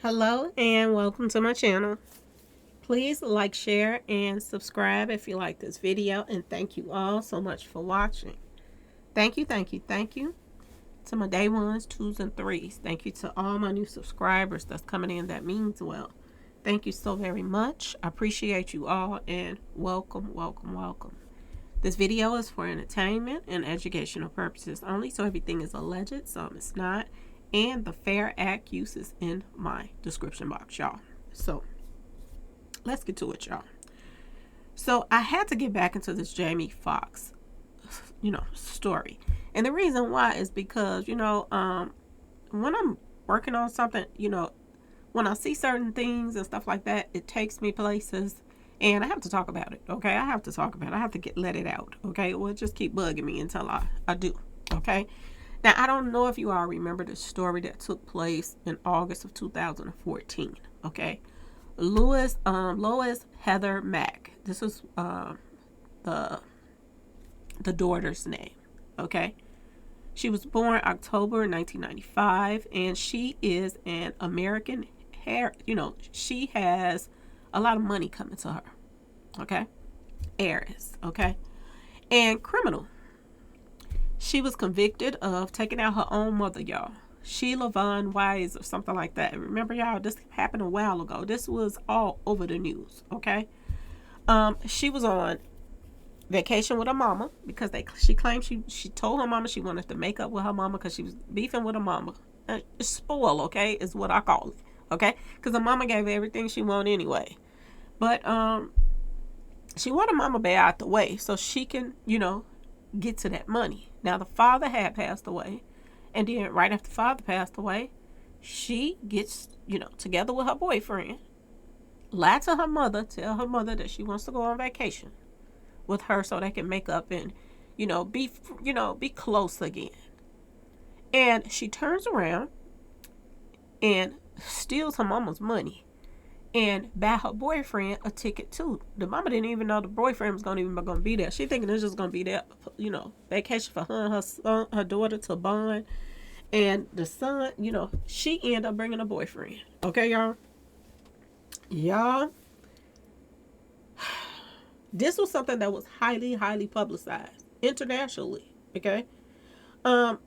Hello and welcome to my channel. Please like, share, and subscribe if you like this video, and thank you all so much for watching. Thank you to my day ones, twos, and threes. Thank you to all my new subscribers that's coming in. That means well. Thank you so very much. I appreciate you all, and welcome. This video is for entertainment and educational purposes only, so everything is alleged, some it's not. And the Fair Act use is in my description box, y'all. So let's get to it, y'all. So I had to get back into this Jamie Foxx, story. And the reason why is because, when I'm working on something, when I see certain things and stuff like that, it takes me places and I have to talk about it. Okay. I have to talk about it. I have to let it out. Okay. Well, just keep bugging me until I do. Okay. Now, I don't know if you all remember the story that took place in August of 2014. Okay. Lois Heather Mack. This is the daughter's name. Okay. She was born October 1995, and she is an American hair. She has a lot of money coming to her. Okay. Heiress. Okay. And criminal. She was convicted of taking out her own mother, y'all. Sheila Von Wise or something like that. Remember, y'all, this happened a while ago. This was all over the news, okay? She was on vacation with her mama because she claimed she told her mama she wanted to make up with her mama because she was beefing with her mama. Spoil, okay, is what I call it, okay? Because her mama gave her everything she wanted anyway. But she wanted mama back out the way so she can, get to that money. Now, the father had passed away, and then right after the father passed away, she gets, together with her boyfriend, lie to her mother, tell her mother that she wants to go on vacation with her so they can make up and, be close again. And she turns around and steals her mama's money and buy her boyfriend a ticket too. The mama didn't even know the boyfriend was gonna be there. She thinking it's just gonna be that, vacation for her and her son, her daughter to bond. And the son, she ended up bringing a boyfriend. Okay, y'all. Y'all, this was something that was highly publicized internationally. Okay, her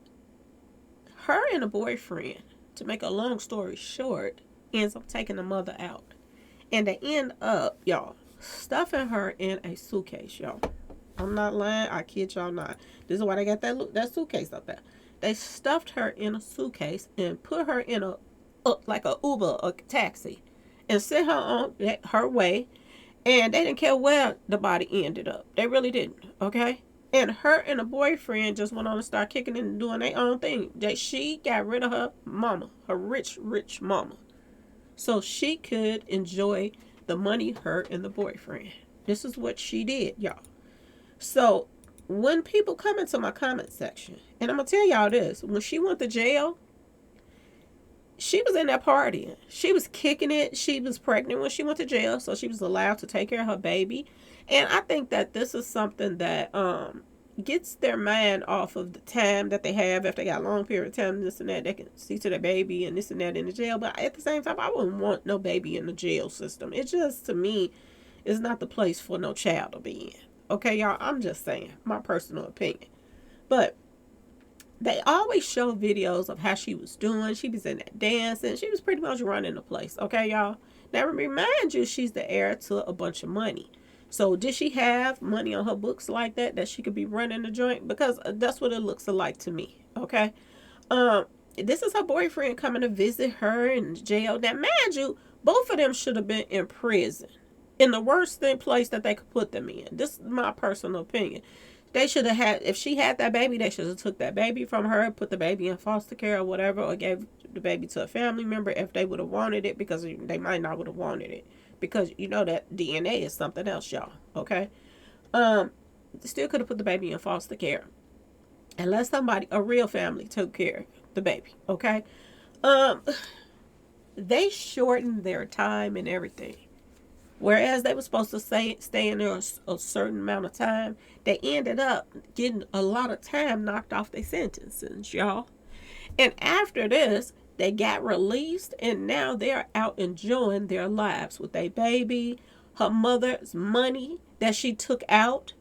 and a boyfriend, to make a long story short, ends up taking the mother out. And they end up, y'all, stuffing her in a suitcase, y'all. I'm not lying. I kid y'all not. This is why they got that suitcase up there. They stuffed her in a suitcase and put her in like a Uber, a taxi, and sent her on her way. And they didn't care where the body ended up. They really didn't. Okay. And her and the boyfriend just went on and started kicking it and doing their own thing. She got rid of her mama, her rich mama, so she could enjoy the money, her and the boyfriend. This is what she did, y'all. So when people come into my comment section, and I'm going to tell y'all this, when she went to jail, she was in that partying. She was kicking it. She was pregnant when she went to jail, so she was allowed to take care of her baby. And I think that this is something that gets their mind off of the time that they have. If they got a long period of time, this and that, they can see to their baby and this and that in the jail. But at the same time, I wouldn't want no baby in the jail system. It just, to me, is not the place for no child to be in. Okay, y'all, I'm just saying, my personal opinion. But they always show videos of how she was doing. She was in that dance, and she was pretty much running the place. Okay, y'all? Now, remind you, she's the heir to a bunch of money. So did she have money on her books like that she could be running the joint? Because that's what it looks like to me. Okay. This is her boyfriend coming to visit her in jail. Now, mind you, both of them should have been in prison, in the worst place that they could put them in. This is my personal opinion. They should have had, if she had that baby, they should have took that baby from her, put the baby in foster care or whatever, or gave the baby to a family member if they would have wanted it, because they might not would have wanted it. Because that DNA is something else, y'all. Okay? Still could have put the baby in foster care. Unless a real family took care of the baby. Okay? They shortened their time and everything. Whereas they were supposed to stay in there a certain amount of time, they ended up getting a lot of time knocked off their sentences, y'all. And after this, They got released and now they're out enjoying their lives with a baby, her mother's money that she took out,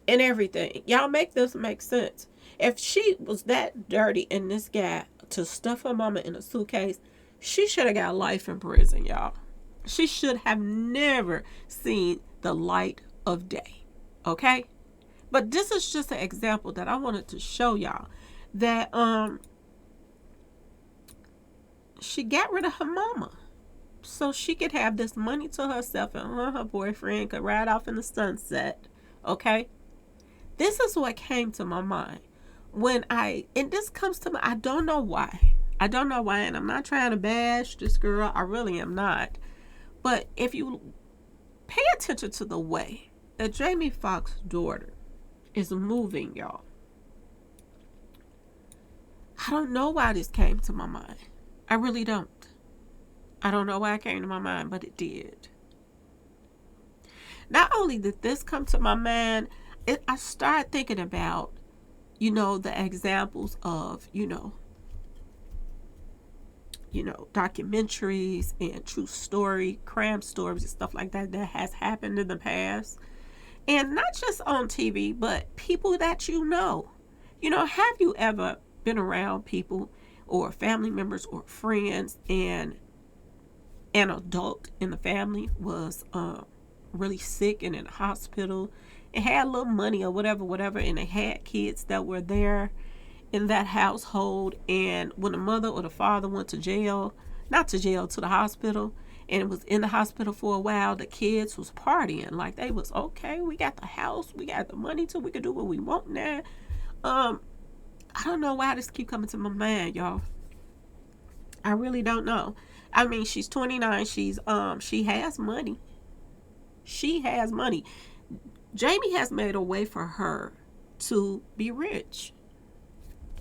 and everything. Y'all make this make sense. If she was that dirty and this guy to stuff her mama in a suitcase, she should have got life in prison, y'all. She should have never seen the light of day. Okay? But this is just an example that I wanted to show y'all that she got rid of her mama so she could have this money to herself and her boyfriend could ride off in the sunset. Okay? This is what came to my mind and this comes to me, I don't know why. I don't know why, and I'm not trying to bash this girl. I really am not. But if you pay attention to the way that Jamie Foxx's daughter is moving, y'all, I don't know why this came to my mind. I really don't. I don't know why it came to my mind, but it did. Not only did this come to my mind, I started thinking about, the examples of, documentaries and true story, crime stories and stuff like that has happened in the past. And not just on TV, but people that you know. Have you ever been around people or family members or friends and an adult in the family was really sick and in the hospital and had a little money or whatever, and they had kids that were there in that household, and when the mother or the father went to jail, not to jail, to the hospital, and was in the hospital for a while, the kids was partying like they was okay. We got the house, we got the money too, we can do what we want now. I don't know why this keep coming to my mind, y'all. I really don't know. I mean, she's 29. She has money. She has money. Jamie has made a way for her to be rich.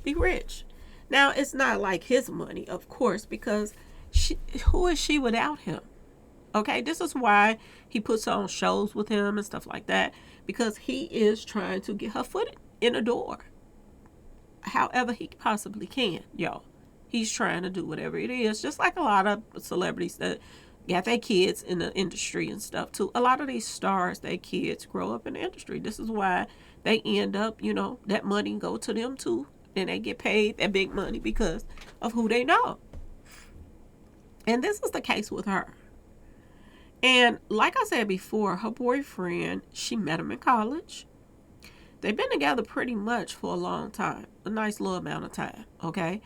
Be rich. Now, it's not like his money, of course, because who is she without him? Okay, this is why he puts on shows with him and stuff like that, because he is trying to get her foot in the door however he possibly can, y'all. He's trying to do whatever it is, just like a lot of celebrities that got their kids in the industry and stuff too. A lot of these stars, their kids grow up in the industry. This is why they end up, that money go to them too. And they get paid that big money because of who they know. And this is the case with her. And like I said before, her boyfriend, she met him in college. They've been together pretty much for a long time. A nice little amount of time. Okay.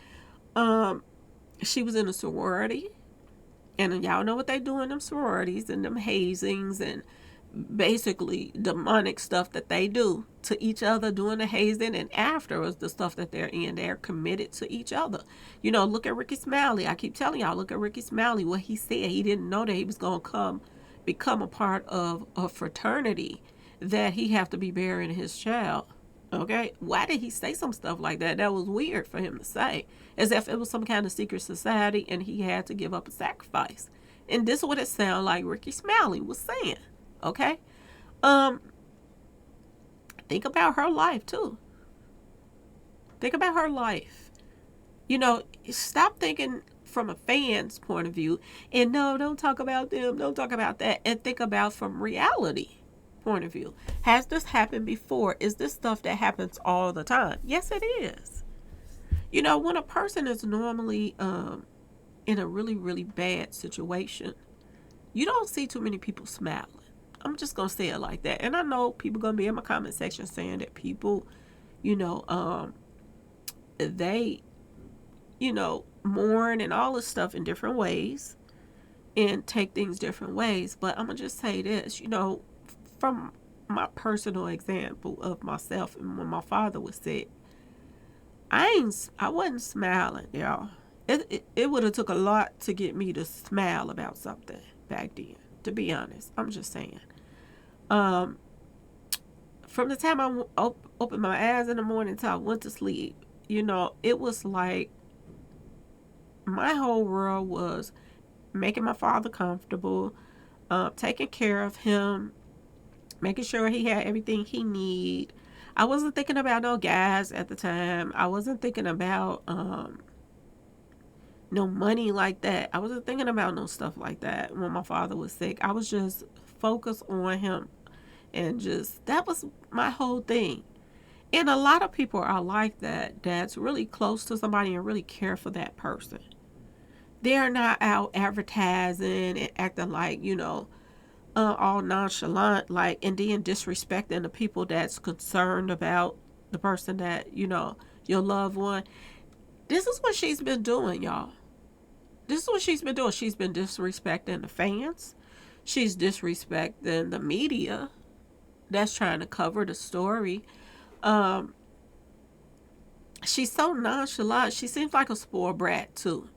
She was in a sorority. And y'all know what they do in them sororities and them hazings and basically demonic stuff that they do to each other during the hazing, and afterwards the stuff that they're committed to each other. Look at Ricky Smiley. I keep telling y'all, look at Ricky Smiley, what he said. He didn't know that he was going to become a part of a fraternity that he have to be burying his child. Okay, why did he say some stuff like that? That was weird for him to say, as if it was some kind of secret society and he had to give up a sacrifice. And this is what it sounded like Ricky Smiley was saying. Okay? Think about her life too. Think about her life. Stop thinking from a fan's point of view and no, don't talk about them, don't talk about that, and think about from reality point of view. Has this happened before? Is this stuff that happens all the time? Yes, it is. When a person is normally in a really, really bad situation, you don't see too many people smiling. I'm just going to say it like that. And I know people going to be in my comment section saying that people, they, mourn and all this stuff in different ways and take things different ways. But I'm going to just say this, from my personal example of myself and when my father was sick, I wasn't smiling, y'all. It would have took a lot to get me to smile about something back then, to be honest. I'm just saying. From the time I opened my eyes in the morning till I went to sleep, it was like my whole world was making my father comfortable, taking care of him, making sure he had everything he need. I wasn't thinking about no gas at the time. I wasn't thinking about no money like that. I wasn't thinking about no stuff like that when my father was sick. I was just focused on him, and just that was my whole thing. And a lot of people are like that, that's really close to somebody and really care for that person. They're not out advertising and acting like, all nonchalant, like, and then disrespecting the people that's concerned about the person that, your loved one. This is what she's been doing, y'all. This is what she's been doing. She's been disrespecting the fans. She's disrespecting the media that's trying to cover the story. Um, she's so nonchalant. She seems like a spoiled brat too.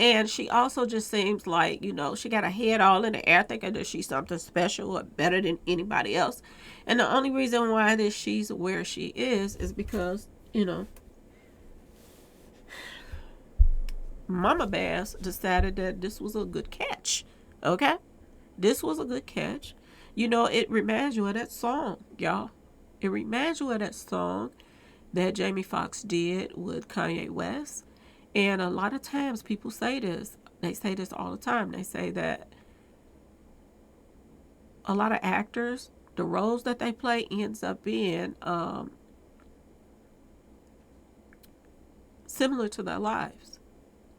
And she also just seems like, she got her head all in the air thinking that she's something special or better than anybody else. And the only reason why that she's where she is because, Mama Bass decided that this was a good catch. Okay? This was a good catch. It reminds you of that song, y'all. It reminds you of that song that Jamie Foxx did with Kanye West. And a lot of times people say this. They say this all the time. They say that a lot of actors, the roles that they play ends up being similar to their lives.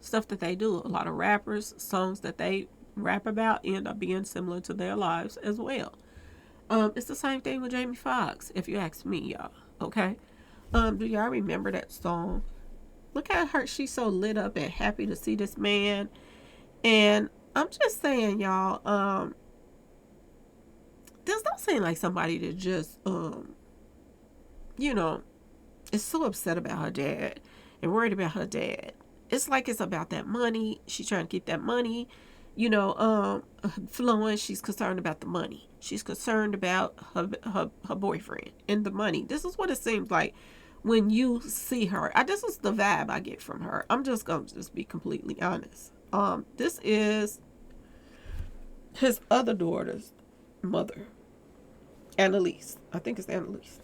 Stuff that they do. A lot of rappers, songs that they rap about end up being similar to their lives as well. It's the same thing with Jamie Foxx, if you ask me, y'all. Okay? Do y'all remember that song? Look at her. She's so lit up and happy to see this man. And I'm just saying, y'all, this don't seem like somebody that just, is so upset about her dad and worried about her dad. It's like it's about that money. She's trying to keep that money, flowing. She's concerned about the money. She's concerned about her boyfriend and the money. This is what it seems like when you see her. This is the vibe I get from her. I'm just gonna be completely honest. This is his other daughter's mother, Annalise. I think it's Annalise.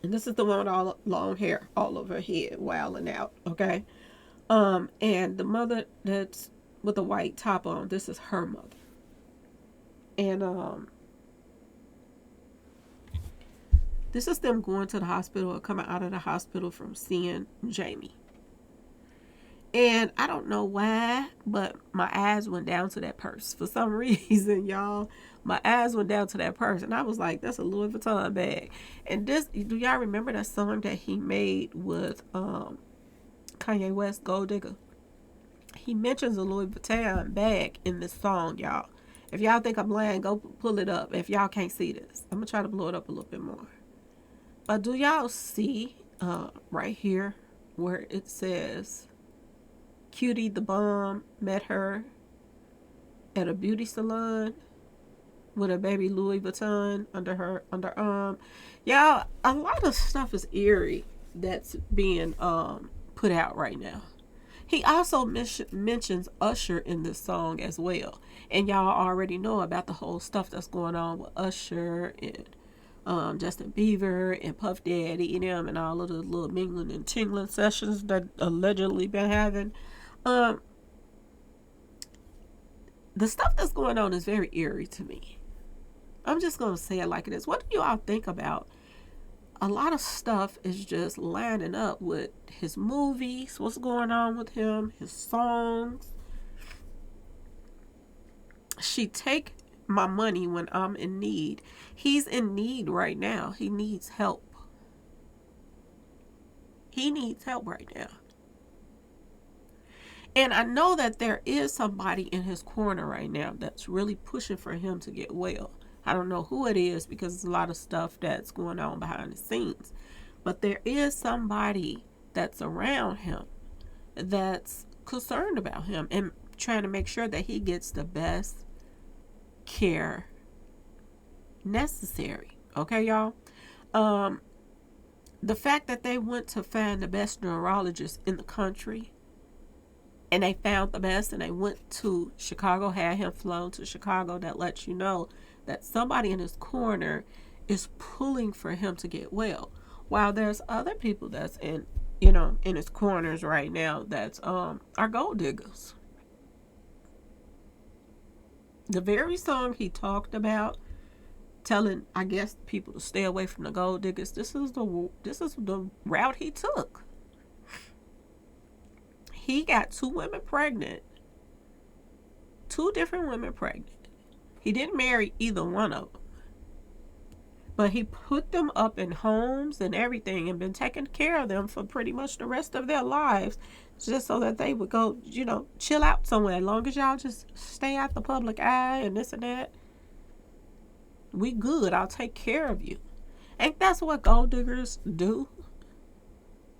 And this is the one with all long hair all over her head, wilding out. Okay. And the mother that's with the white top on, this is her mother. And this is them going to the hospital or coming out of the hospital from seeing Jamie. And I don't know why, but my eyes went down to that purse. For some reason, y'all, my eyes went down to that purse. And I was like, that's a Louis Vuitton bag. And this, do y'all remember that song that he made with Kanye West, Gold Digger? He mentions a Louis Vuitton bag in this song, y'all. If y'all think I'm lying, go pull it up. If y'all can't see this, I'm going to try to blow it up a little bit more. But do y'all see right here where it says Cutie the Bomb met her at a beauty salon with a baby Louis Vuitton under her underarm? Y'all, a lot of stuff is eerie that's being put out right now. He also mentions Usher in this song as well. And y'all already know about the whole stuff that's going on with Usher and Justin Bieber and Puff Daddy and them and all of the little mingling and tingling sessions that allegedly been having. The stuff that's going on is very eerie to me. I'm just going to say it like it is. What do you all think about? A lot of stuff is just lining up with his movies, what's going on with him, his songs. She take my money when I'm in need. He's in need right now. He needs help. He needs help right now. And I know that there is somebody in his corner right now that's really pushing for him to get well. I don't know who it is because there's a lot of stuff that's going on behind the scenes. But there is somebody that's around him that's concerned about him and trying to make sure that he gets the best care necessary. Okay, y'all? The fact that they went to find the best neurologist in the country and they found the best and they went to Chicago, had him flown to Chicago, that lets you know that somebody in his corner is pulling for him to get well. While there's other people that's in, in his corners right now that's are gold diggers. The very song he talked about telling, I guess, people to stay away from the gold diggers. This is the route he took. He got two women pregnant, two different women pregnant. He didn't marry either one of them, but he put them up in homes and everything, and been taking care of them for pretty much the rest of their lives, just so that they would go, chill out somewhere. As long as y'all just stay out the public eye and this and that, we good. I'll take care of you. Ain't that's what gold diggers do?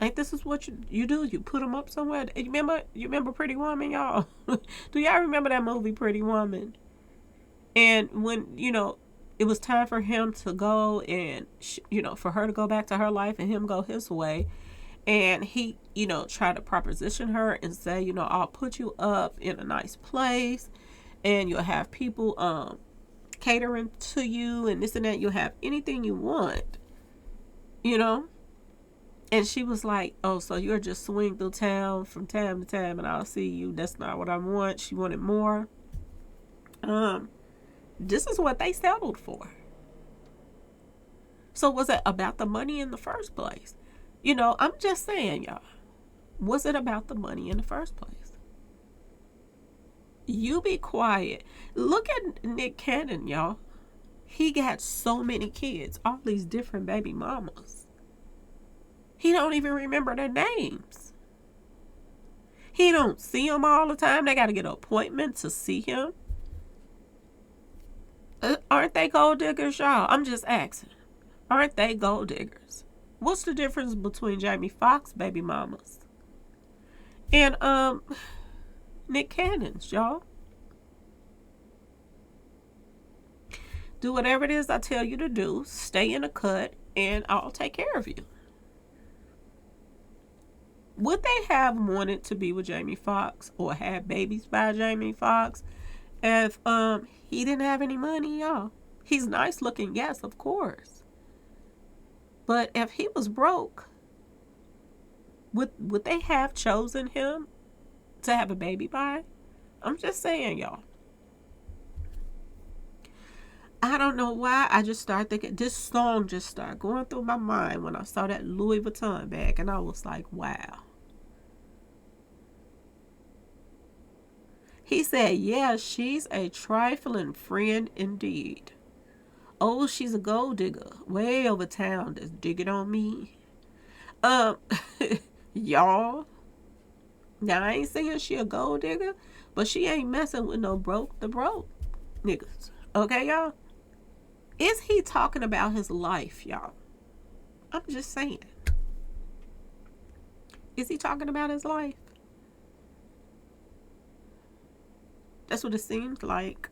Ain't this is what you do? You put them up somewhere. You remember Pretty Woman, y'all? Do y'all remember that movie, Pretty Woman? And when it was time for him to go, and for her to go back to her life and him go his way, and he tried to proposition her and say, I'll put you up in a nice place, and you'll have people catering to you and this and that. You'll have anything you want, And she was like, oh, so you're just swing through town from time to time and I'll see you. That's not what I want. She wanted more. This is what they settled for. So was it about the money in the first place? I'm just saying, y'all. Was it about the money in the first place? You be quiet. Look at Nick Cannon, y'all. He got so many kids, all these different baby mamas. He don't even remember their names. He don't see them all the time. They got to get an appointment to see him. Aren't they gold diggers, y'all? I'm just asking. Aren't they gold diggers? What's the difference between Jamie Foxx baby mamas and Nick Cannon's, y'all? Do whatever it is I tell you to do. Stay in the cut, and I'll take care of you. Would they have wanted to be with Jamie Foxx or have babies by Jamie Foxx if he didn't have any money, y'all? He's nice looking, yes, of course. But if he was broke, would they have chosen him to have a baby by? I'm just saying, y'all. I don't know why. I just started thinking, this song just started going through my mind when I saw that Louis Vuitton bag, and I was like, wow. He said, yeah, she's a trifling friend indeed. Oh, she's a gold digger way over town that's digging on me. Y'all. Now, I ain't saying she a gold digger, but she ain't messing with no broke niggas. Okay, y'all? Is he talking about his life, y'all? I'm just saying. Is he talking about his life? That's what it seems like.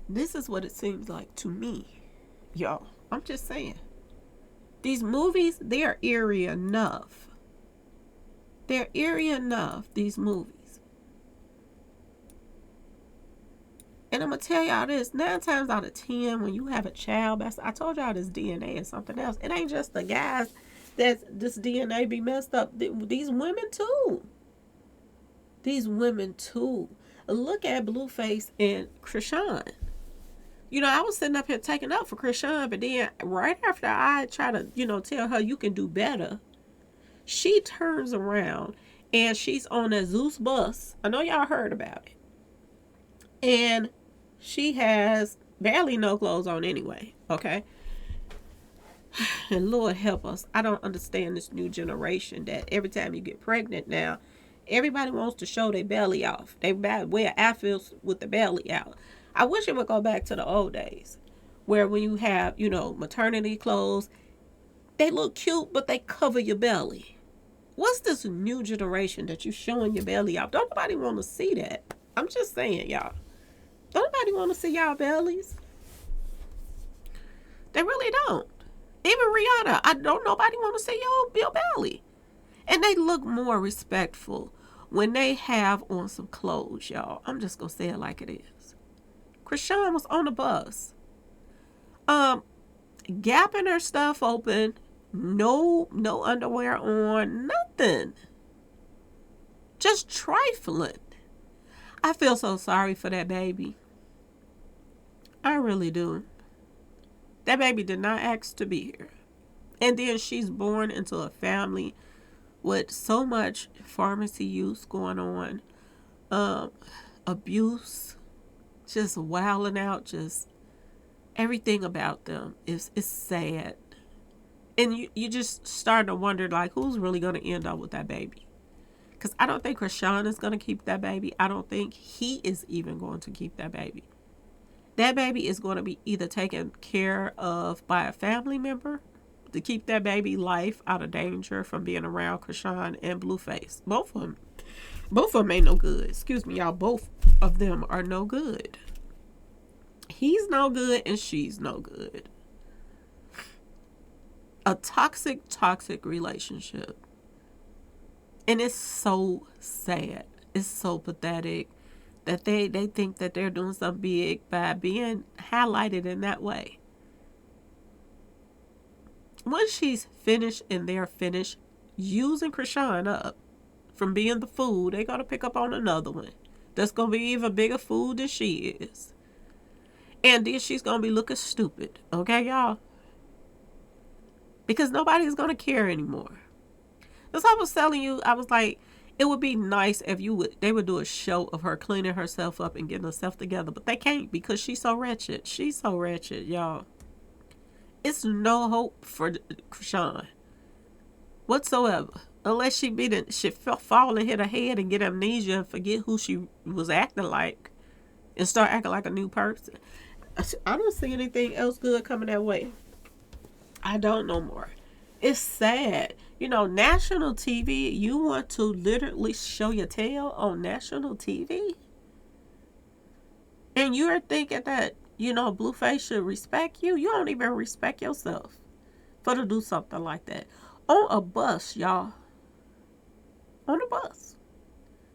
This is what it seems like to me, y'all. I'm just saying. These movies, they are eerie enough. They're eerie enough, these movies. And I'm going to tell y'all this, 9 times out of 10, when you have a child, I told y'all this DNA is something else. It ain't just the guys that this DNA be messed up. These women too. These women too. Look at Blueface and Krishan. I was sitting up here taking up for Krishan, but then right after I try to, tell her you can do better, she turns around and she's on a Zeus bus. I know y'all heard about it. And she has barely no clothes on anyway, okay? And Lord help us. I don't understand this new generation that every time you get pregnant now, everybody wants to show their belly off. They wear outfits with the belly out. I wish it would go back to the old days where when you have, maternity clothes, they look cute, but they cover your belly. What's this new generation that you showing your belly off? Don't nobody want to see that. I'm just saying, y'all. Don't nobody want to see y'all bellies. They really don't. Even Rihanna, nobody want to see your belly. And they look more respectful when they have on some clothes, y'all. I'm just going to say it like it is. Krishan was on the bus. Gapping her stuff open No underwear on, nothing. Just trifling. I feel so sorry for that baby. I really do. That baby did not ask to be here. And then she's born into a family with so much pharmacy use going on, um, abuse, just wilding out, just everything about them is sad. And you just start to wonder, like, who's really going to end up with that baby? Because I don't think Krishan is going to keep that baby. I don't think he is even going to keep that baby. That baby is going to be either taken care of by a family member to keep that baby life out of danger from being around Krishan and Blueface. Both of them ain't no good. Excuse me, y'all. Both of them are no good. He's no good and she's no good. A toxic relationship. And it's so sad. It's so pathetic that they think that they're doing something big by being highlighted in that way. Once she's finished and they're finished using Krishan up from being the fool, they got to pick up on another one that's going to be even bigger fool than she is. And then she's going to be looking stupid. Okay, y'all? Because nobody's going to care anymore. That's what I was telling you. I was like, it would be nice if they would do a show of her cleaning herself up and getting herself together. But they can't because she's so wretched. She's so wretched, y'all. It's no hope for Krishan whatsoever. Unless she fall and hit her head and get amnesia and forget who she was acting like and start acting like a new person. I don't see anything else good coming that way. I don't no more. It's sad. You know, national TV, you want to literally show your tail on national TV? And you're thinking that, you know, Blueface should respect you? You don't even respect yourself for to do something like that. On a bus, y'all. On a bus.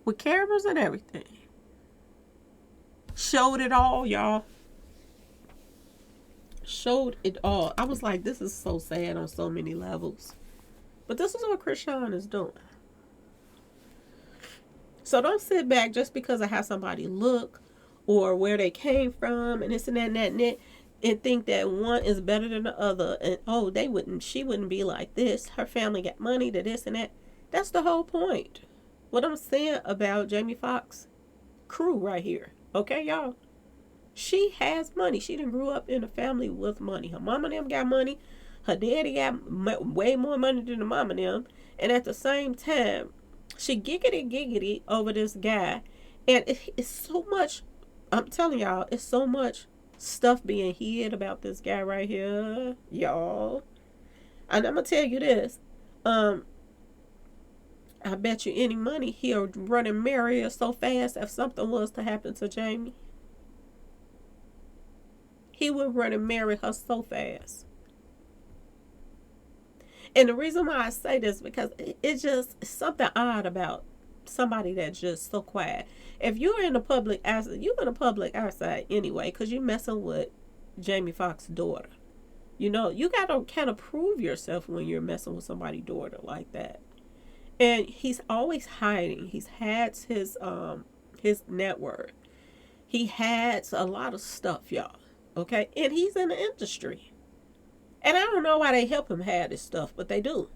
With cameras and everything. Showed it all, y'all. Showed it all. I was like, this is so sad on so many levels. But this is what Krishan is doing. So don't sit back just because of how somebody look or where they came from and this and that and that and that and think that one is better than the other. And oh, she wouldn't be like this. Her family got money to this and that. That's the whole point. What I'm saying about Jamie Foxx crew right here. Okay, y'all? She has money. She done grew up in a family with money. Her mama and them got money. Her daddy got way more money than the mama and them. And at the same time, she giggity over this guy. And it's so much, I'm telling y'all, it's so much stuff being hid about this guy right here, y'all. And I'm going to tell you this. I bet you any money he'll run and marry her so fast if something was to happen to Jamie. He would run and marry her so fast. And the reason why I say this because it's just something odd about somebody that's just so quiet. If you're in the public, you're in the public outside anyway, because you're messing with Jamie Foxx's daughter. You know, you got to kind of prove yourself when you're messing with somebody's daughter like that. And he's always hiding. He's had his net worth. He has a lot of stuff, y'all. Okay? And he's in the industry. And I don't know why they help him hide this stuff, but they do.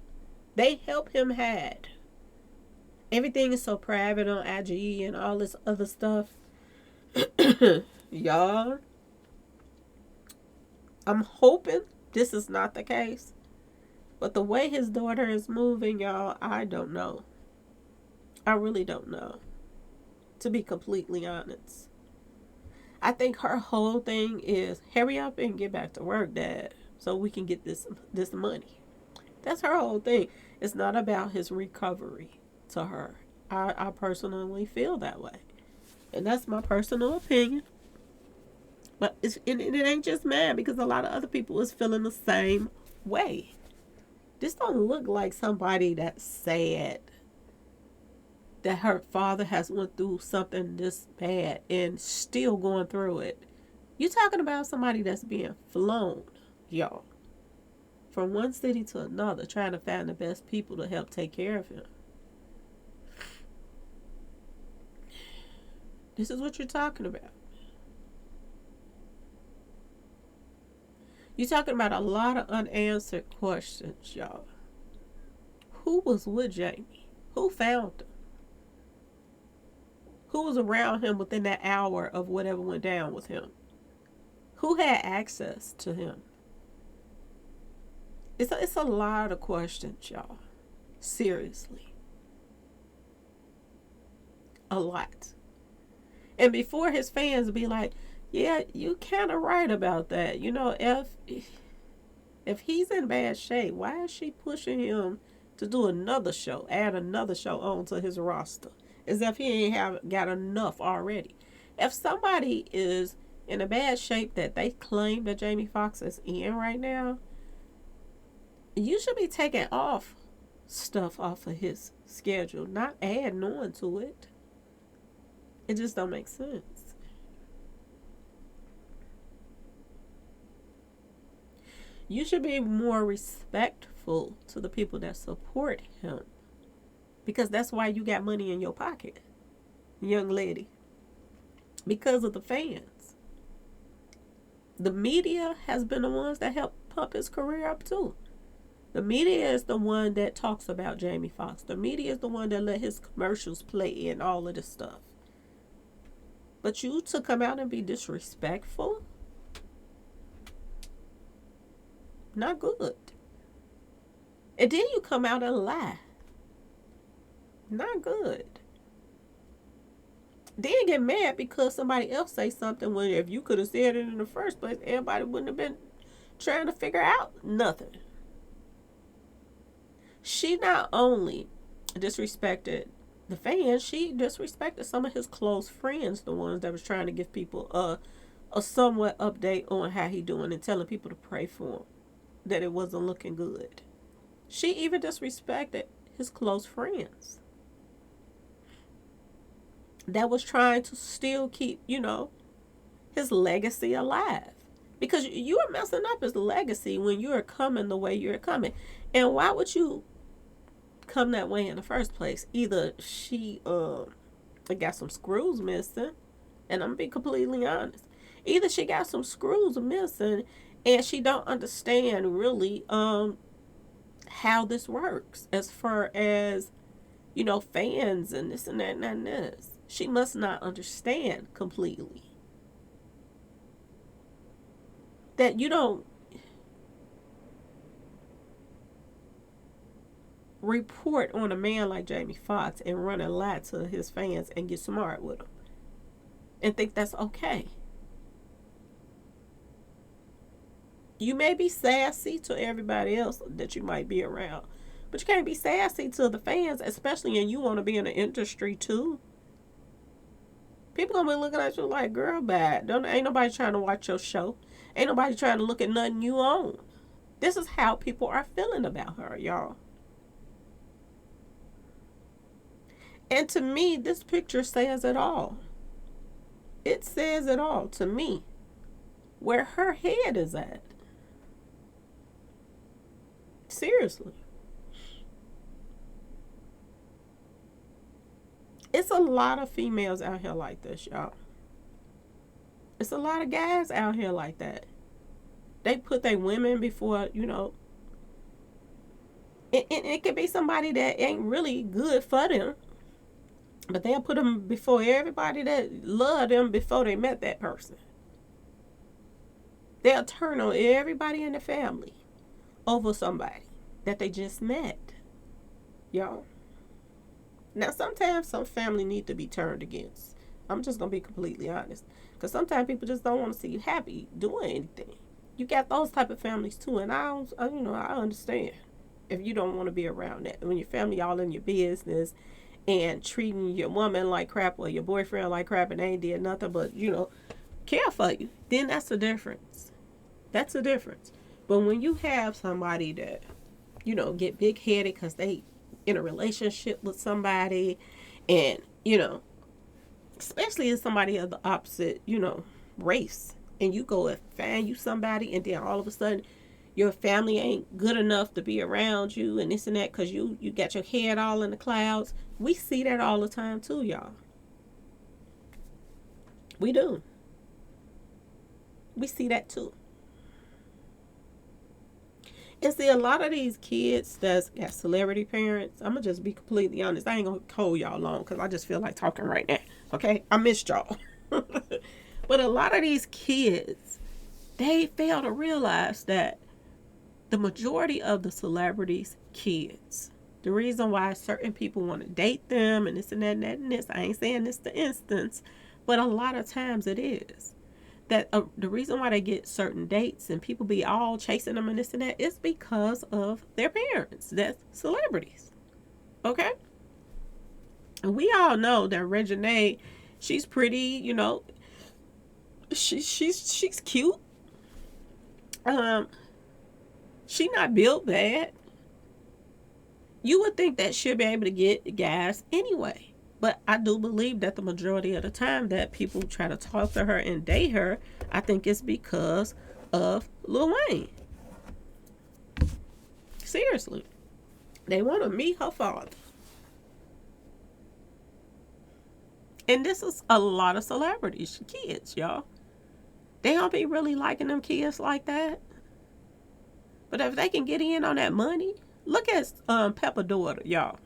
They help him hide. Everything is so private on IG and all this other stuff. Y'all, I'm hoping this is not the case. But the way his daughter is moving, y'all, I don't know. I really don't know. To be completely honest. I think her whole thing is hurry up and get back to work, Dad, so we can get this money. That's her whole thing. It's not about his recovery to her. I personally feel that way. And that's my personal opinion. But it ain't just mine because a lot of other people is feeling the same way. This don't look like somebody that's sad that her father has went through something this bad and still going through it. You talking about somebody that's being flown, y'all. from one city to another trying to find the best people to help take care of him. This is what you're talking about. You're talking about a lot of unanswered questions, y'all. Who was with Jamie? Who found him? Who was around him within that hour of whatever went down with him? Who had access to him? It's a lot of questions, y'all. Seriously. A lot. And before his fans be like, yeah, you kind of right about that. You know, if he's in bad shape, why is she pushing him to do another show, add another show onto his roster? As if he ain't have got enough already. If somebody is in a bad shape that they claim that Jamie Foxx is in right now, you should be taking off stuff off of his schedule, not adding on to it. It just don't make sense. You should be more respectful to the people that support him, because that's why you got money in your pocket, young lady. Because of the fans. The media has been the ones that help pump his career up too. The media is the one that talks about Jamie Foxx. The media is the one that let his commercials play and all of this stuff. But you to come out and be disrespectful? Not good. And then you come out and lie. Not good. Then get mad because somebody else say something when if you could have said it in the first place, everybody wouldn't have been trying to figure out nothing. She not only disrespected the fans, she disrespected some of his close friends, the ones that was trying to give people a somewhat update on how he doing and telling people to pray for him, that it wasn't looking good. She even disrespected his close friends that was trying to still keep, his legacy alive. Because you are messing up his legacy when you're coming the way you're coming. And why would you come that way in the first place? Either she got some screws missing, and I'm gonna be completely honest. Either she got some screws missing and she don't understand really how this works as far as fans and this and that and this. She must not understand completely that you don't report on a man like Jamie Foxx and run a lie to his fans and get smart with them and think that's okay. You may be sassy to everybody else that you might be around, but you can't be sassy to the fans, especially and you want to be in the industry too. People gonna be looking at you like, girl, bad. Ain't nobody trying to watch your show. Ain't nobody trying to look at nothing you own. This is how people are feeling about her, y'all. And to me, this picture says it all. It says it all to me. Where her head is at. Seriously. It's a lot of females out here like this, y'all. It's a lot of guys out here like that. They put their women before, it could be somebody that ain't really good for them, but they'll put them before everybody that loved them before they met that person. They'll turn on everybody in the family over somebody that they just met. Y'all. Now, sometimes some family need to be turned against. I'm just going to be completely honest. Because sometimes people just don't want to see you happy doing anything. You got those type of families too. And I understand if you don't want to be around that. When your family all in your business and treating your woman like crap or your boyfriend like crap and they ain't did nothing but, care for you. Then that's the difference. That's the difference. But when you have somebody that, get big headed because they in a relationship with somebody and, especially if somebody of the opposite, race, and you go and find you somebody and then all of a sudden your family ain't good enough to be around you and this and that because you got your head all in the clouds. We see that all the time too, y'all. We do. We see that too. And see, a lot of these kids that's got celebrity parents, I'm going to just be completely honest. I ain't going to hold y'all long because I just feel like talking right now. Okay? I missed y'all. But a lot of these kids, they fail to realize that the majority of the celebrities' kids, the reason why certain people want to date them and this and that and that and this, I ain't saying this the instance, but a lot of times it is that the reason why they get certain dates and people be all chasing them and this and that is because of their parents. That's celebrities. Okay? And we all know that Reginae, she's pretty, you know, she's cute. She not built bad. You would think that she'll be able to get guys anyway. But I do believe that the majority of the time that people try to talk to her and date her, I think it's because of Lil Wayne. Seriously. They want to meet her father. And this is a lot of celebrities, kids, y'all. They don't be really liking them kids like that. But if they can get in on that money, look at Peppa's daughter, y'all.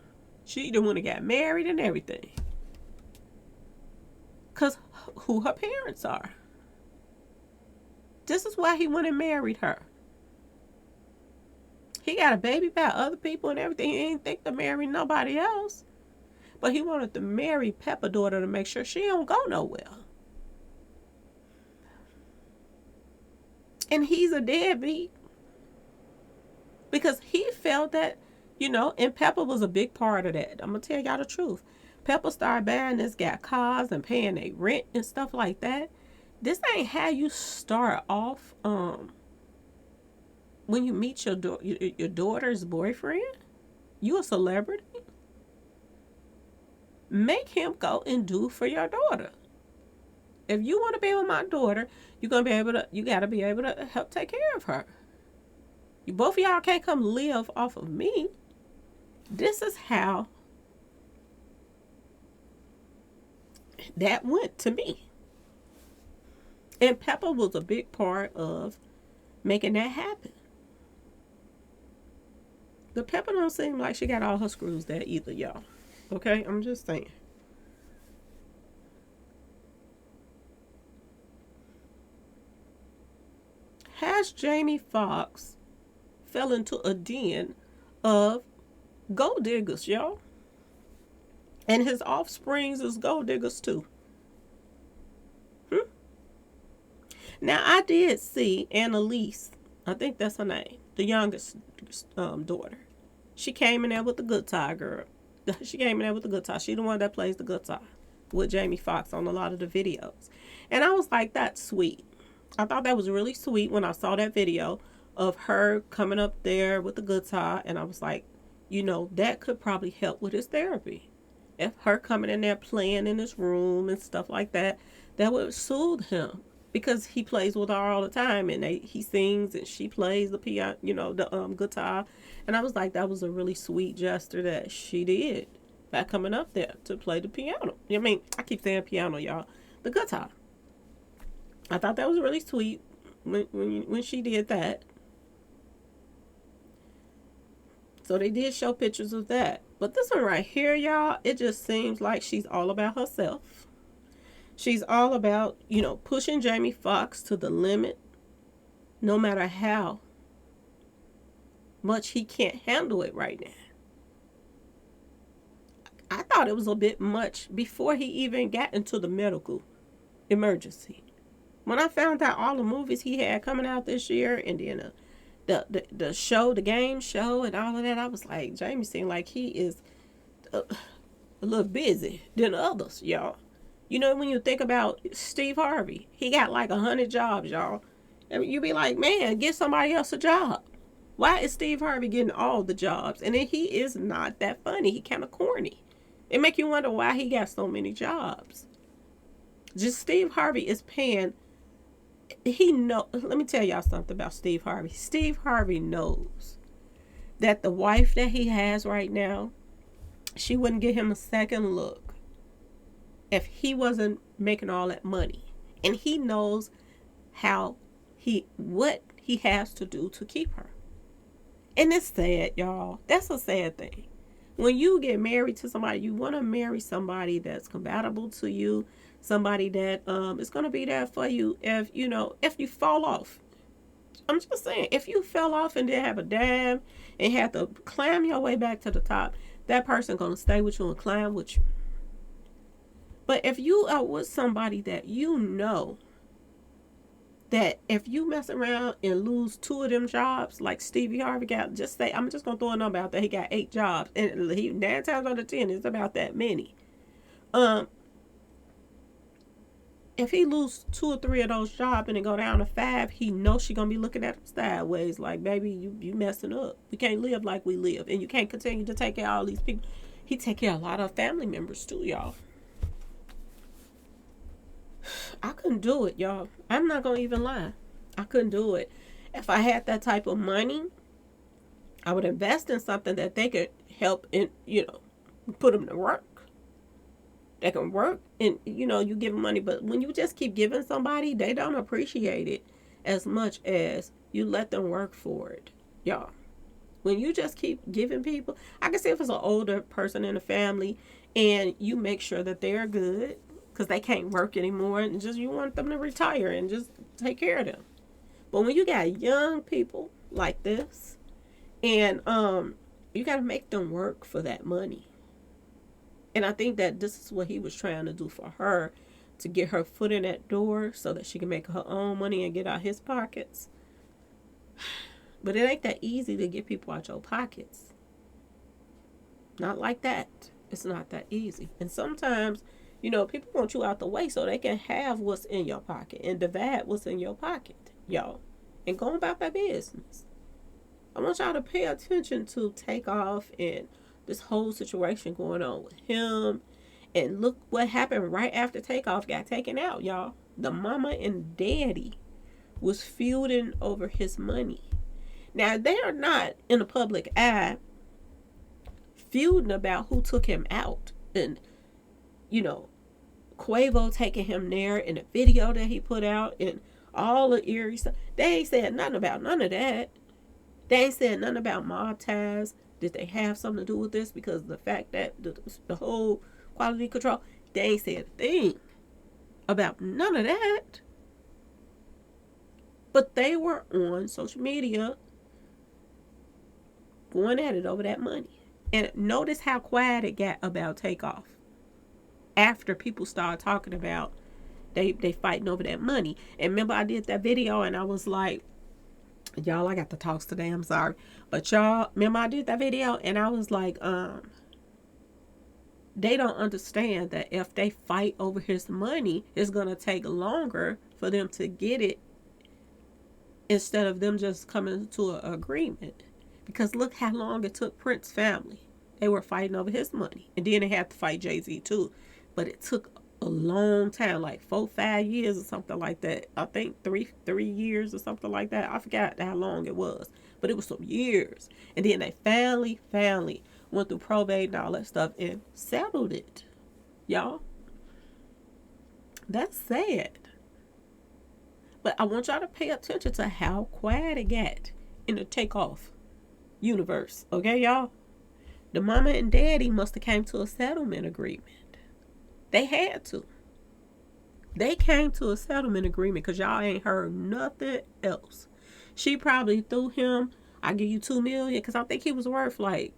She the one that got married and everything. Because who her parents are. This is why he went and married her. He got a baby by other people and everything. He didn't think to marry nobody else. But he wanted to marry Peppa's daughter to make sure she don't go nowhere. And he's a deadbeat. Because he felt that, you know, and Peppa was a big part of that. I'm going to tell y'all the truth. Peppa started buying this guy cars and paying their rent and stuff like that. This ain't how you start off when you meet your daughter's boyfriend. You a celebrity. Make him go and do for your daughter. If you want to be with my daughter, you got to be able to help take care of her. You both of y'all can't come live off of me. This is how that went to me. And Peppa was a big part of making that happen. But Peppa don't seem like she got all her screws there either, y'all. Okay? I'm just saying. Has Jamie Foxx fell into a den of gold diggers, y'all? And his offsprings is gold diggers too. Now, I did see Annalise, I think that's her name, the youngest daughter. She came in there with the guitar, girl. She came in there with the guitar. She the one that plays the guitar with Jamie Foxx on a lot of the videos. And I was like, that's sweet. I thought that was really sweet when I saw that video of her coming up there with the guitar. And I was like, you know, that could probably help with his therapy. If her coming in there playing in his room and stuff like that, that would soothe him. Because he plays with her all the time, and he sings and she plays the piano, you know, the guitar. And I was like, that was a really sweet gesture that she did by coming up there to play the piano. I mean, I keep saying piano, y'all. The guitar. I thought that was really sweet when she did that. So they did show pictures of that. But this one right here, y'all, it just seems like she's all about herself. She's all about, you know, pushing Jamie Foxx to the limit, no matter how much he can't handle it right now. I thought it was a bit much before he even got into the medical emergency. When I found out all the movies he had coming out this year, and then the show, the game show, and all of that, I was like, Jamie seemed like he is a little busy than others, y'all. You know, when you think about Steve Harvey, he got like 100 jobs, y'all. And you be like, man, get somebody else a job. Why is Steve Harvey getting all the jobs? And then he is not that funny. He kind of corny. It make you wonder why he got so many jobs. Just Steve Harvey is paying Let me tell y'all something about Steve Harvey. Steve Harvey knows that the wife that he has right now, she wouldn't give him a second look if he wasn't making all that money. And he knows how what he has to do to keep her. And it's sad, y'all. That's a sad thing. When you get married to somebody, you want to marry somebody that's compatible to you, somebody that is going to be there for you if you fall off. I'm just saying, if you fell off and didn't have a dime and had to climb your way back to the top, that person going to stay with you and climb with you. But if you are with somebody that you know that if you mess around and lose 2 of them jobs, like Stevie Harvey got, I'm just gonna throw a number out there. He got 8 jobs, and he 9 times out of 10 it's about that many. If he lose 2 or 3 of those jobs and it go down to 5, he knows she gonna be looking at him sideways, like, baby, you messing up. We can't live like we live, and you can't continue to take care of all these people. He take care of a lot of family members too, y'all. I couldn't do it, y'all. I'm not gonna even lie. I couldn't do it. If I had that type of money, I would invest in something that they could help in, put them to work. They can work and, you give them money. But when you just keep giving somebody, they don't appreciate it as much as you let them work for it, y'all. When you just keep giving people, I can see if it's an older person in the family and you make sure that they're good, because they can't work anymore, and just you want them to retire and just take care of them. But when you got young people like this, and you got to make them work for that money. And I think that this is what he was trying to do for her, to get her foot in that door so that she can make her own money and get out his pockets. But it ain't that easy to get people out your pockets. Not like that. It's not that easy. And sometimes, people want you out the way so they can have what's in your pocket and divide what's in your pocket, y'all, and go about their business. I want y'all to pay attention to Takeoff and this whole situation going on with him. And look what happened right after Takeoff got taken out, y'all. The mama and daddy was feuding over his money. Now, they are not in the public eye feuding about who took him out. And, Quavo taking him there in the video that he put out and all the eerie stuff. They ain't said nothing about none of that. They ain't said nothing about mob ties. Did they have something to do with this? Because the fact that the whole quality control, they ain't said a thing about none of that. But they were on social media going at it over that money. And notice how quiet it got about Takeoff after people started talking about they fighting over that money. And remember, I did that video and I was like, y'all, I got the talks today, I'm sorry, but y'all, remember I did that video and I was like, they don't understand that if they fight over his money, it's gonna take longer for them to get it instead of them just coming to an agreement. Because look how long it took Prince's family. They were fighting over his money, and then they had to fight Jay-Z too. But it took a long time, like 4-5 years or something like that. I think three years or something like that. I forgot how long it was, but it was some years. And then they finally went through probate and all that stuff and settled it, y'all. That's sad. But I want y'all to pay attention to how quiet it got in the Takeoff universe, okay, y'all? The mama and daddy must have came to a settlement agreement. They had to. They came to a settlement agreement because y'all ain't heard nothing else. She probably threw him, I give you $2 million, because I think he was worth like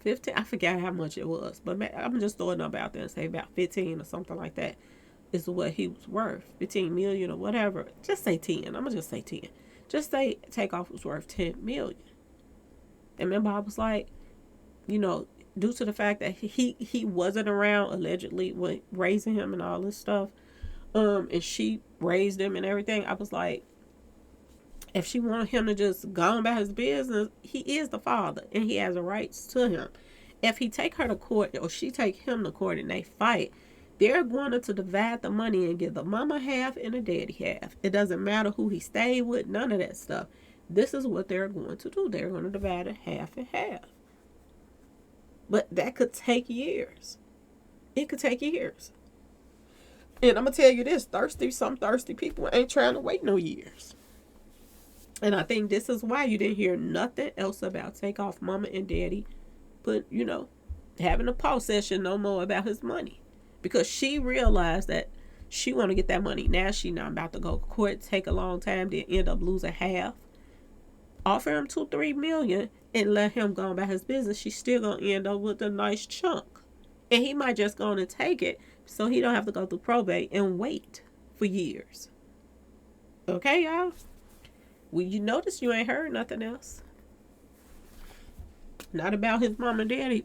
15. I forgot how much it was, but I'm just throwing up out there and say about 15 or something like that is what he was worth. 15 million or whatever. Just say 10. I'm gonna just say 10. Just say Takeoff was worth 10 million. And remember, I was like, due to the fact that he wasn't around allegedly when raising him and all this stuff, and she raised him and everything, I was like, if she wanted him to just go on about his business, he is the father and he has the rights to him. If he take her to court or she take him to court and they fight, They're going to divide the money and give the mama half and the daddy half. It doesn't matter who he stayed with, none of that stuff. This is what they're going to do. They're going to divide it half and half. But that could take years. It could take years. And I'm going to tell you this, some thirsty people ain't trying to wait no years. And I think this is why you didn't hear nothing else about take off mama and daddy, but, having a pause session no more about his money. Because she realized that she want to get that money. Now she not about to go to court, take a long time, then end up losing half. Offer him $2-3 million and let him go about his business. She's still going to end up with a nice chunk. And he might just go on and take it so he don't have to go through probate and wait for years. Okay, y'all? Well, you notice you ain't heard nothing else. Not about his mom and daddy,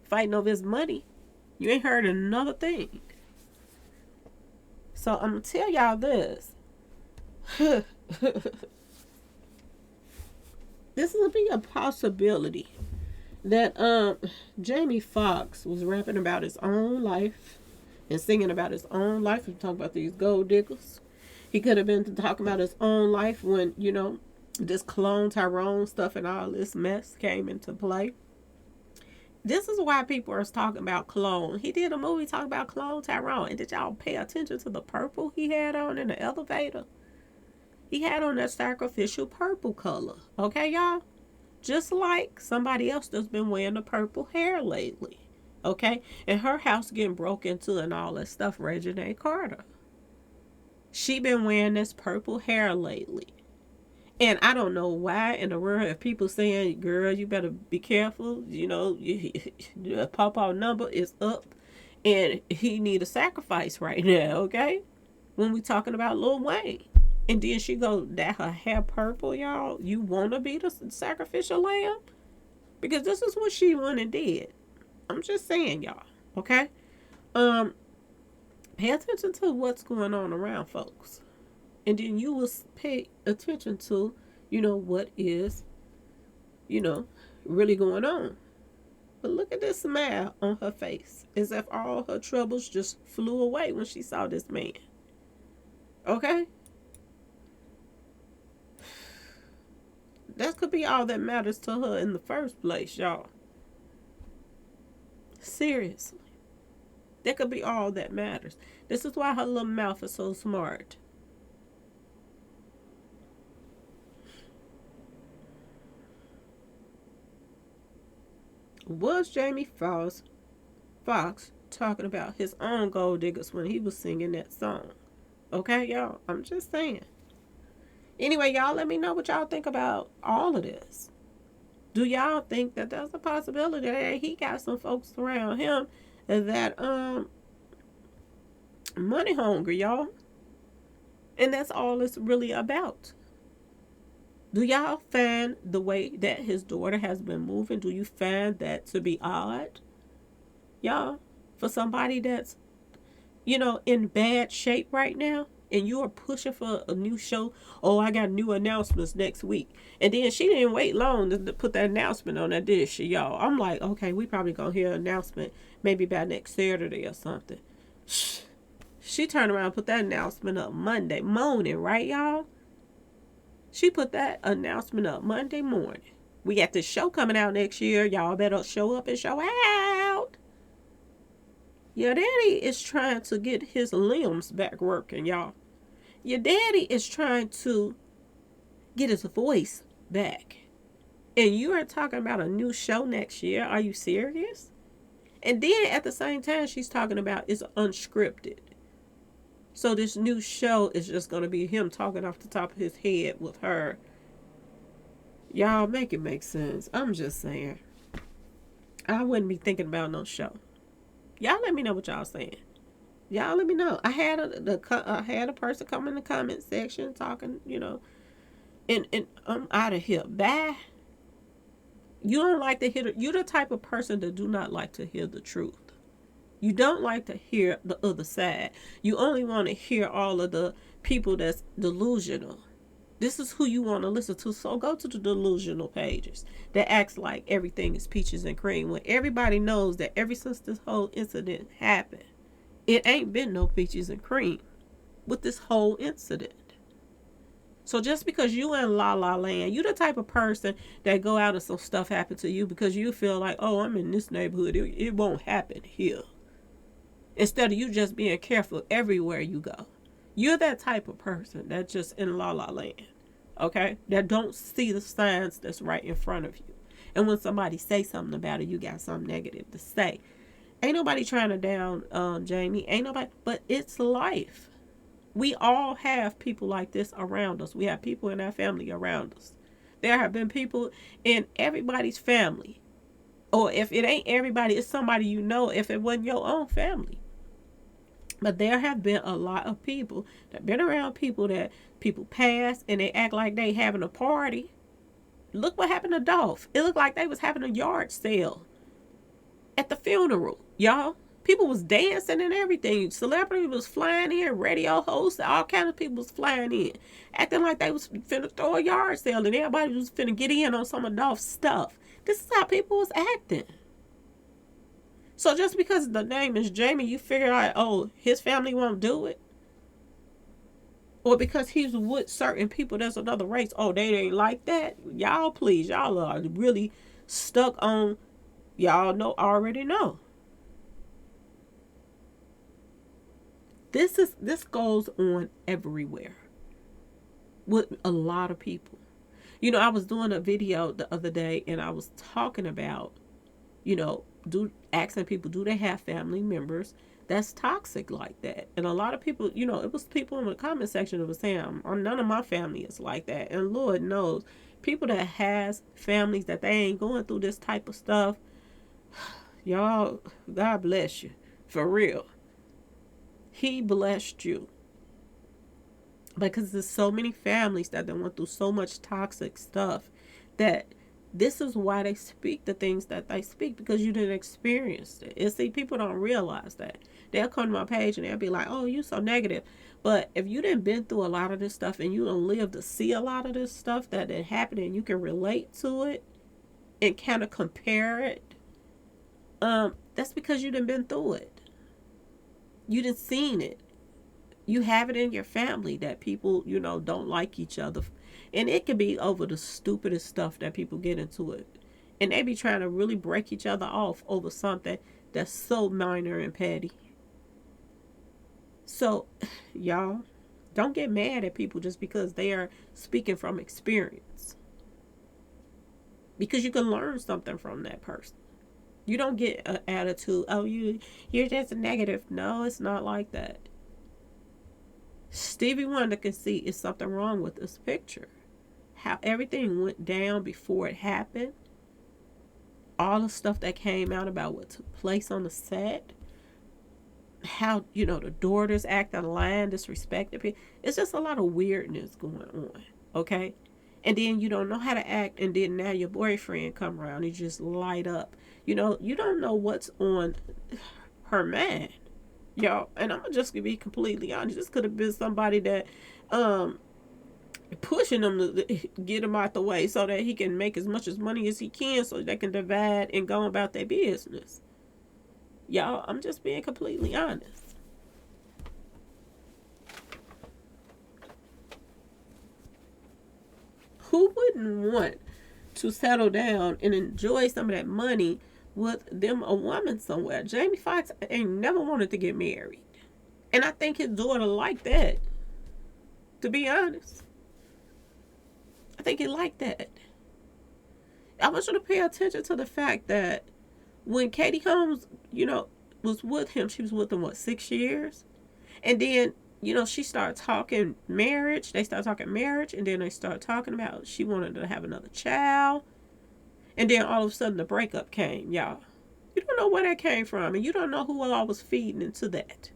fighting over his money. You ain't heard another thing. So I'm going to tell y'all this. This will be a possibility that Jamie Foxx was rapping about his own life and singing about his own life and talking about these gold diggers. He could have been talking about his own life when, this clone Tyrone stuff and all this mess came into play. This is why people are talking about clone. He did a movie talking about clone Tyrone. And did y'all pay attention to the purple he had on in the elevator? He had on that sacrificial purple color. Okay, y'all? Just like somebody else that's been wearing the purple hair lately. Okay? And her house getting broke into and all that stuff, Reginae Carter. She been wearing this purple hair lately. And I don't know why in the world if people saying, girl, you better be careful. The Pawpaw number is up and he need a sacrifice right now, okay? When we talking about Lil Wayne. And then she go, that her hair purple, y'all. You want to be the sacrificial lamb? Because this is what she went and did. I'm just saying, y'all, okay? Pay attention to what's going on around folks. And then you will pay attention to, what is, really going on. But look at this smile on her face. As if all her troubles just flew away when she saw this man. Okay? That could be all that matters to her in the first place, y'all. Seriously. That could be all that matters. This is why her little mouth is so smart. Was Jamie Foxx talking about his own gold diggers when he was singing that song? Okay, y'all? I'm just saying. Anyway, y'all let me know what y'all think about all of this. Do y'all think that there's a possibility that he got some folks around him that money hungry, y'all? And that's all it's really about. Do y'all find the way that his daughter has been moving? Do you find that to be odd? Y'all, for somebody that's, in bad shape right now, and you are pushing for a new show. Oh, I got new announcements next week. And then she didn't wait long to put that announcement on that, did she, y'all? I'm like, okay, we probably gonna hear an announcement maybe by next Saturday or something. She turned around and put that announcement up Monday morning, right, y'all? She put that announcement up Monday morning. We got this show coming out next year. Y'all better show up and show out. Your daddy is trying to get his limbs back working, y'all. Your daddy is trying to get his voice back. And you are talking about a new show next year. Are you serious? And then at the same time, she's talking about it's unscripted. So this new show is just going to be him talking off the top of his head with her. Y'all make it make sense. I'm just saying. I wouldn't be thinking about no show. Y'all let me know what y'all saying. Y'all let me know. I had a person come in the comment section talking, and I'm out of here. Bye. You don't like to hear. You're the type of person that do not like to hear the truth. You don't like to hear the other side. You only want to hear all of the people that's delusional. This is who you want to listen to. So go to the delusional pages that acts like everything is peaches and cream when everybody knows that ever since this whole incident happened, it ain't been no peaches and cream with this whole incident. So just because you in la la land, you the type of person that go out and some stuff happen to you because you feel like, oh, I'm in this neighborhood, it won't happen here. Instead of you just being careful everywhere you go. You're that type of person that's just in la la land, okay? That don't see the signs that's right in front of you. And when somebody say something about it, you got something negative to say. Ain't nobody trying to down Jamie. Ain't nobody, but it's life. We all have people like this around us. We have people in our family around us. There have been people in everybody's family. Or if it ain't everybody, it's somebody you know if it wasn't your own family. But there have been a lot of people that been around people that people pass and they act like they having a party. Look what happened to Dolph. It looked like they was having a yard sale at the funeral, y'all. People was dancing and everything. Celebrity was flying in, radio hosts, all kind of people was flying in, acting like they was finna throw a yard sale and everybody was finna get in on some of Dolph's stuff. This is how people was acting. So just because the name is Jamie, you figure out, oh, his family won't do it? Or because he's with certain people, there's another race. Oh, they ain't like that? Y'all, please, y'all are really stuck on, y'all know, already know. This goes on everywhere with a lot of people. You know, I was doing a video the other day and I was talking about, you know, asking people, do they have family members that's toxic like that? And a lot of people, you know, it was people in the comment section that was saying, none of my family is like that. And Lord knows, people that has families that they ain't going through this type of stuff, y'all, God bless you. For real. He blessed you. Because there's so many families that they went through so much toxic stuff that this is why they speak the things that they speak, because you didn't experience it. And see, people don't realize that. They'll come to my page and they'll be like, oh, you so negative. But if you didn't been through a lot of this stuff and you don't live to see a lot of this stuff that happened and you can relate to it and kind of compare it, that's because you didn't been through it. You didn't seen it. You have it in your family that people, you know, don't like each other. And it can be over the stupidest stuff that people get into it. And they be trying to really break each other off over something that's so minor and petty. So, y'all, don't get mad at people just because they are speaking from experience. Because you can learn something from that person. You don't get an attitude, oh, you're just a negative. No, it's not like that. Stevie Wonder can see is something wrong with this picture. How everything went down before it happened. All the stuff that came out about what took place on the set. How, you know, the daughters acting lying, disrespecting people. It's just a lot of weirdness going on. Okay? And then you don't know how to act, and then now your boyfriend come around, you just light up. You know, you don't know what's on her mind, y'all. And I'm just gonna be completely honest. This could have been somebody that pushing him to get him out the way so that he can make as much as money as he can so they can divide and go about their business. Y'all, I'm just being completely honest. Who wouldn't want to settle down and enjoy some of that money with them a woman somewhere? Jamie Foxx ain't never wanted to get married. And I think his daughter liked that. To be honest. I think he liked that. I want you to pay attention to the fact that when Katie Holmes, you know, was with him, she was with him, what, 6 years? And then, you know, she started talking marriage. They started talking marriage, and then they started talking about she wanted to have another child. And then all of a sudden the breakup came, y'all. You don't know where that came from, and you don't know who all was feeding into that.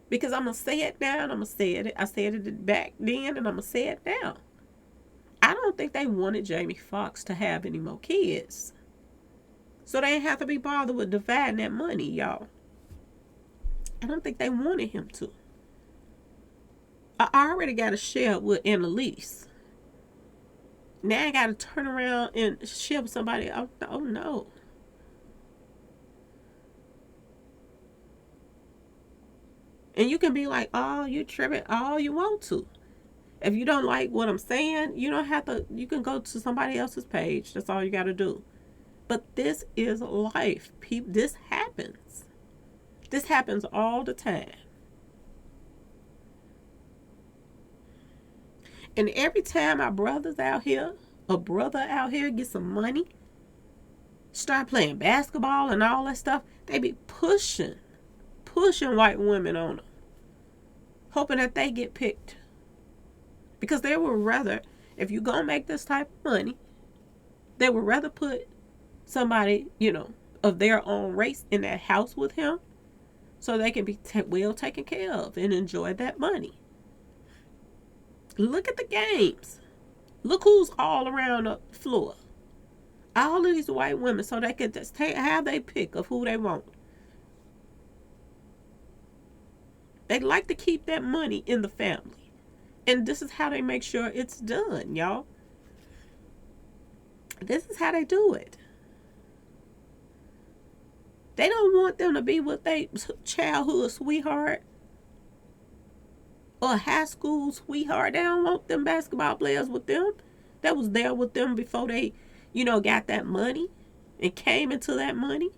Because I'm going to say it now, and I'm going to say it. I said it back then, and I'm going to say it now. I don't think they wanted Jamie Foxx to have any more kids. So they didn't have to be bothered with dividing that money, y'all. I don't think they wanted him to. I already got to share with Annalise. Now I got to turn around and share with somebody. Oh no. And you can be like, oh, you tripping all you want to. If you don't like what I'm saying, you don't have to, you can go to somebody else's page. That's all you got to do. But this is life. People, this happens. This happens all the time. And every time our brothers out here, a brother out here gets some money, start playing basketball and all that stuff, they be pushing white women on them, hoping that they get picked. Because they would rather, if you gonna make this type of money, they would rather put somebody, of their own race in that house with him so they can be well taken care of and enjoy that money. Look at the games. Look who's all around the floor. All of these white women, so they can just have their pick of who they want. They like to keep that money in the family. And this is how they make sure it's done, y'all. This is how they do it. They don't want them to be with their childhood sweetheart or high school sweetheart. They don't want them basketball players with them that was there with them before they, got that money and came into that money.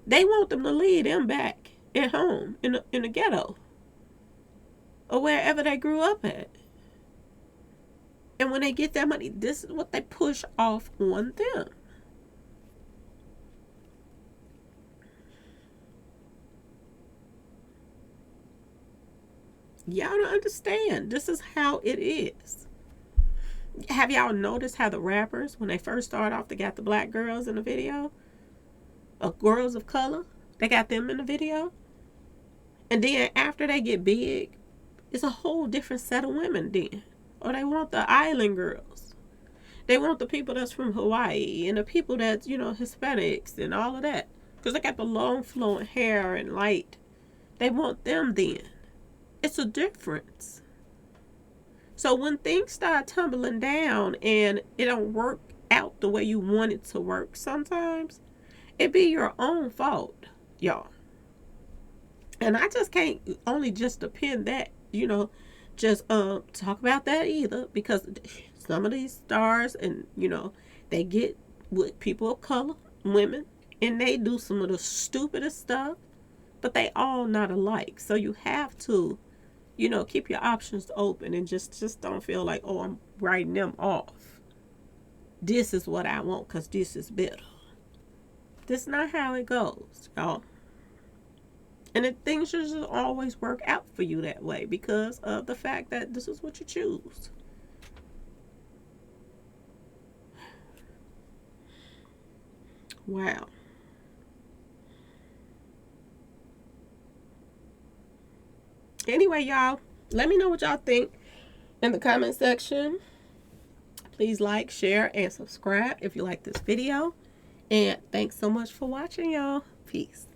They want them to leave them back at home in the ghetto or wherever they grew up at. And when they get that money, this is what they push off on them. Y'all don't understand. This is how it is. Have y'all noticed how the rappers, when they first start off, they got the black girls in the video? Or girls of color? They got them in the video. And then after they get big, it's a whole different set of women then. Or they want the island girls. They want the people that's from Hawaii and the people that's, Hispanics and all of that. Because they got the long flowing hair and light. They want them then. It's a difference. So when things start tumbling down and it don't work out the way you want it to work sometimes, it be your own fault, y'all. And I just can't only just depend that, just talk about that either, because some of these stars and, they get with people of color, women, and they do some of the stupidest stuff, but they all not alike. So you have to, keep your options open and just don't feel like, oh, I'm writing them off. This is what I want because this is better. That's not how it goes, y'all. And things just always work out for you that way because of the fact that this is what you choose. Wow. Anyway, y'all, let me know what y'all think in the comment section. Please like, share, and subscribe if you like this video. And thanks so much for watching, y'all. Peace.